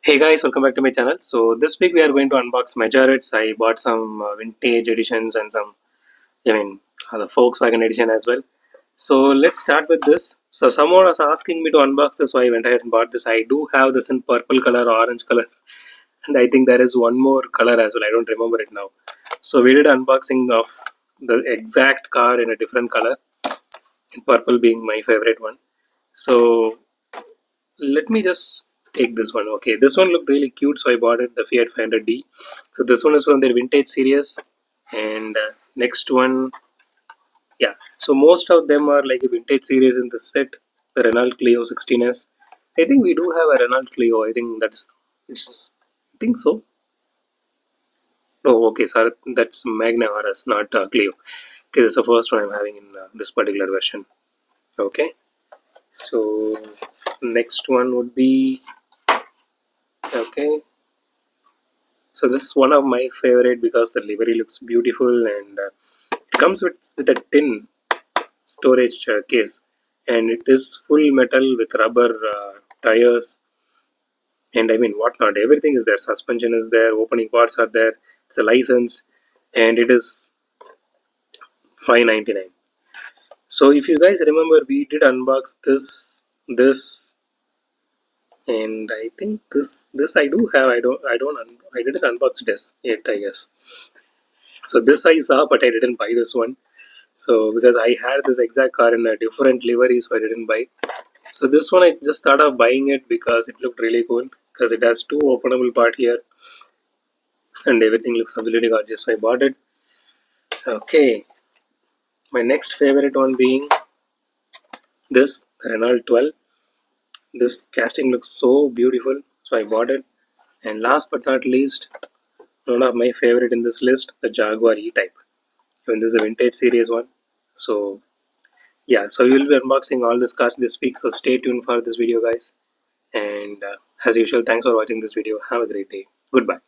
Hey guys, welcome back to my channel. So this week we are going to unbox Majorits. I bought some vintage editions and some, the Volkswagen edition as well. So let's start with this. So someone was asking me to unbox this, so I went ahead and bought this. I do have this in purple color, orange color, and I think there is one more color as well. I don't remember it now. So we did unboxing of the exact car in a different color, and purple being my favorite one. So let me just take this one. Okay, this one looked really cute, so I bought it, the Fiat 500D. So this one is from their vintage series, and next one, yeah. So most of them are like a vintage series in the set. The Renault Clio 16s. I think we do have a Renault Clio. I think it's. I think so. Oh, okay, sir. That's Magna RS, not Clio. Okay, this is the first one I'm having in this particular version. Okay, so next one would be okay. So this is one of my favorite because the livery looks beautiful, and it comes with a tin storage case, and it is full metal with rubber tires, and I mean whatnot. Everything is there. Suspension is there. Opening parts are there. It's a license, and it is 599. So if you guys remember, we did unbox this, and I think this I do have. I didn't unbox this yet, I guess. So this I saw, but I didn't buy this one. So because I had this exact car in a different livery, so I didn't buy. So this one I just thought of buying it because it looked really cool because it has two openable part here and everything looks absolutely gorgeous. So I bought it. Okay, my next favorite one being this Renault 12. This casting looks so beautiful, so I bought it. And last but not least, one of my favorite in this list, the Jaguar E-Type. Even this is a vintage series one. So yeah, so we will be unboxing all these cars this week. So stay tuned for this video, guys. And as usual, thanks for watching this video. Have a great day. Goodbye.